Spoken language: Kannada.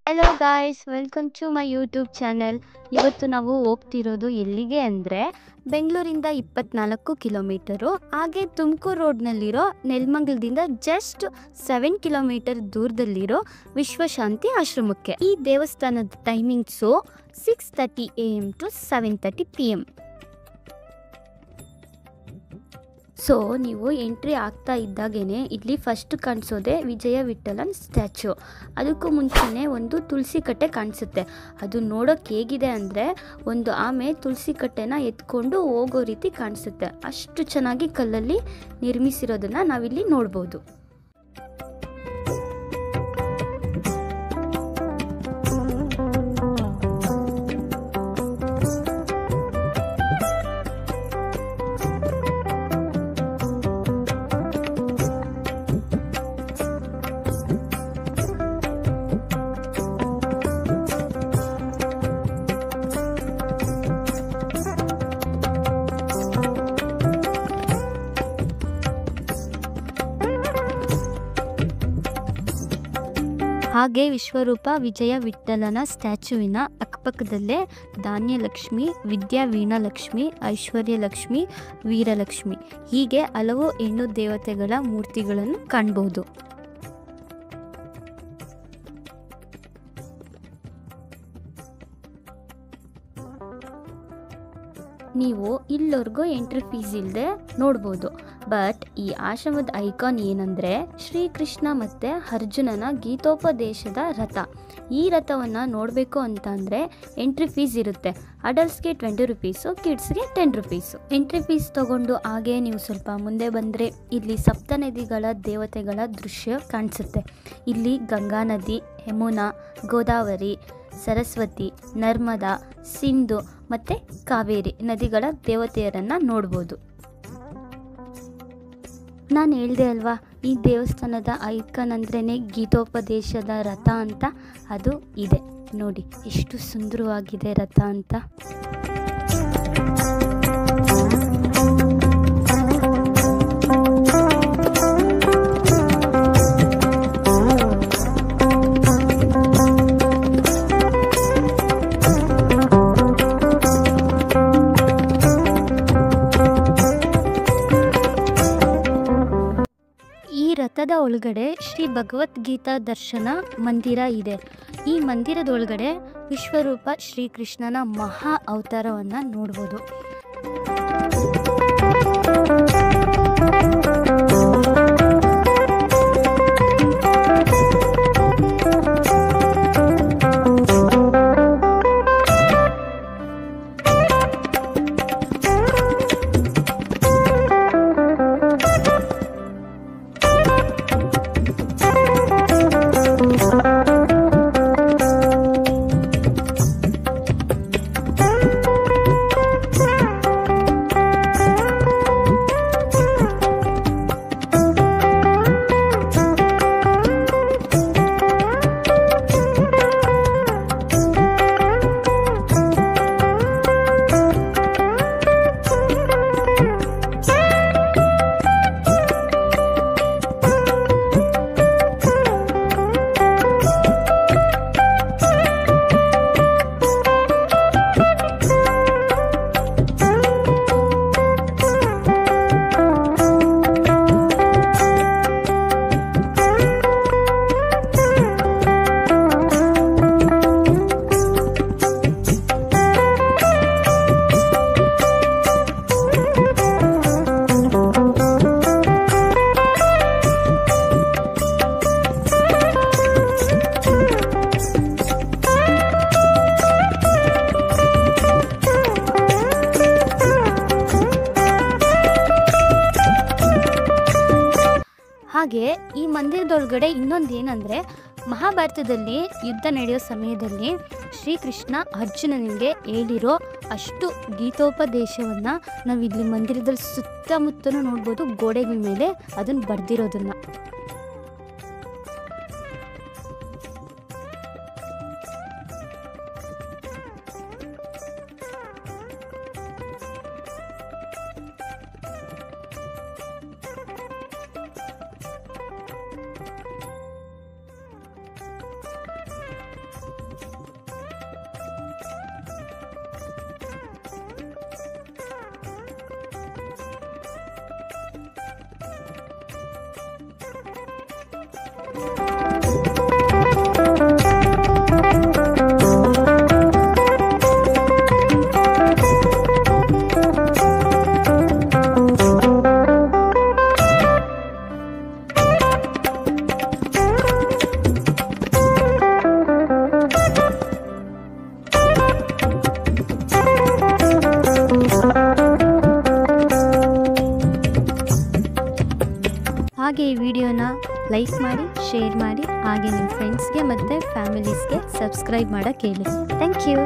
Hello guys, welcome to my YouTube channel. ಇವತ್ತು ನಾವು ಹೋಗ್ತಿರೋದು ಎಲ್ಲಿಗೆ ಅಂದರೆ ಬೆಂಗಳೂರಿಂದ 24 ಕಿಲೋಮೀಟರು, ಹಾಗೆ ತುಮಕೂರು ರೋಡ್ನಲ್ಲಿರೋ ನೆಲಮಂಗಲದಿಂದ ಜಸ್ಟ್ 7 ಕಿಲೋಮೀಟರ್ ದೂರದಲ್ಲಿರೋ ವಿಶ್ವಶಾಂತಿ ಆಶ್ರಮಕ್ಕೆ. ಈ ದೇವಸ್ಥಾನದ timings 6:30 AM to 7:30 PM. So ನೀವು ಎಂಟ್ರಿ ಆಗ್ತಾ ಇದ್ದಾಗೇ ಇಲ್ಲಿ ಫಸ್ಟ್ ಕಾಣಿಸೋದೆ ವಿಜಯ ವಿಠಲನ್ ಸ್ಟ್ಯಾಚು. ಅದಕ್ಕೂ ಮುಂಚೆನೇ ಒಂದು ತುಳಸಿ ಕಟ್ಟೆ ಕಾಣಿಸುತ್ತೆ. ಅದು ನೋಡೋಕೆ ಹೇಗಿದೆ ಅಂದರೆ ಒಂದು ಆಮೆ ತುಳಸಿ ಕಟ್ಟೆನ ಎತ್ಕೊಂಡು ಹೋಗೋ ರೀತಿ ಕಾಣಿಸುತ್ತೆ. ಅಷ್ಟು ಚೆನ್ನಾಗಿ ಕಲ್ಲಲ್ಲಿ ನಿರ್ಮಿಸಿರೋದನ್ನು ನಾವಿಲ್ಲಿ ನೋಡ್ಬೋದು. ಹಾಗೆ ವಿಶ್ವರೂಪ ವಿಜಯ ವಿಠಲನ ಸ್ಟ್ಯಾಚುವಿನ ಅಕ್ಕಪಕ್ಕದಲ್ಲೇ ಧಾನ್ಯಲಕ್ಷ್ಮಿ, ವಿದ್ಯಾ ವೀಣಾಲಕ್ಷ್ಮಿ, ಐಶ್ವರ್ಯಲಕ್ಷ್ಮಿ, ವೀರಲಕ್ಷ್ಮಿ ಹೀಗೆ ಹಲವು ಹೆಣ್ಣು ದೇವತೆಗಳ ಮೂರ್ತಿಗಳನ್ನು ಕಾಣಬಹುದು. ನೀವು ಇಲ್ಲಿವರೆಗೂ ಎಂಟ್ರಿ ಫೀಸ್ ಇಲ್ಲದೆ ನೋಡ್ಬೋದು. ಬಟ್ ಈ ಆಶ್ರಮದ ಐಕಾನ್ ಏನಂದರೆ ಶ್ರೀಕೃಷ್ಣ ಮತ್ತು ಅರ್ಜುನನ ಗೀತೋಪದೇಶದ ರಥ. ಈ ರಥವನ್ನು ನೋಡಬೇಕು ಅಂತ ಅಂದರೆ ಎಂಟ್ರಿ ಫೀಸ್ ಇರುತ್ತೆ. ಅಡಲ್ಟ್ಸ್ಗೆ 20 ರುಪೀಸು, ಕಿಡ್ಸ್ಗೆ 10 ರುಪೀಸು. ಎಂಟ್ರಿ ಫೀಸ್ ತೊಗೊಂಡು ಹಾಗೆ ನೀವು ಸ್ವಲ್ಪ ಮುಂದೆ ಬಂದರೆ ಇಲ್ಲಿ ಸಪ್ತನದಿಗಳ ದೇವತೆಗಳ ದೃಶ್ಯ ಕಾಣಿಸುತ್ತೆ. ಇಲ್ಲಿ ಗಂಗಾ ನದಿ, ಯಮುನಾ, ಗೋದಾವರಿ, ಸರಸ್ವತಿ, ನರ್ಮದಾ, ಸಿಂಧು ಮತ್ತು ಕಾವೇರಿ ನದಿಗಳ ದೇವತೆಯರನ್ನು ನೋಡ್ಬೋದು. ನಾನು ಹೇಳಿದೆ ಅಲ್ವಾ, ಈ ದೇವಸ್ಥಾನದ ಐಕಾನ್ ಅಂದ್ರೇ ಗೀತೋಪದೇಶದ ರಥ ಅಂತ. ಅದು ಇದೆ ನೋಡಿ, ಎಷ್ಟು ಸುಂದರವಾಗಿದೆ ರಥ ಅಂತ. ರಥದ ಒಳಗಡೆ ಶ್ರೀ ಭಗವದ್ಗೀತಾ ದರ್ಶನ ಮಂದಿರ ಇದೆ. ಈ ಮಂದಿರದ ಒಳಗಡೆ ವಿಶ್ವರೂಪ ಶ್ರೀಕೃಷ್ಣನ ಮಹಾ ಅವತಾರವನ್ನು ನೋಡ್ಬೋದು. ಹಾಗೆ ಈ ಮಂದಿರದೊಳಗಡೆ ಇನ್ನೊಂದು ಏನಂದರೆ, ಮಹಾಭಾರತದಲ್ಲಿ ಯುದ್ಧ ನಡೆಯೋ ಸಮಯದಲ್ಲಿ ಶ್ರೀಕೃಷ್ಣ ಅರ್ಜುನನಿಗೆ ಹೇಳಿರೋ ಅಷ್ಟು ಗೀತೋಪದೇಶವನ್ನು ನಾವಿಲ್ಲಿ ಮಂದಿರದಲ್ಲಿ ಸುತ್ತಮುತ್ತಲೂ ನೋಡ್ಬೋದು. ಗೋಡೆಗಳ ಮೇಲೆ ಅದನ್ನು ಬರೆದಿರೋದನ್ನು. ಹಾಗೆ ಈ ವಿಡಿಯೋನ ಲೈಕ್ ಮಾಡಿ, ಶೇರ್ ಮಾಡಿ, ಹಾಗೆ ನಿಮ್ಮ ಫ್ರೆಂಡ್ಸ್ಗೆ ಮತ್ತು ಫ್ಯಾಮಿಲೀಸ್ಗೆ ಸಬ್ಸ್ಕ್ರೈಬ್ ಮಾಡೋಕ್ಕೆ ಹೇಳಿ. Thank you.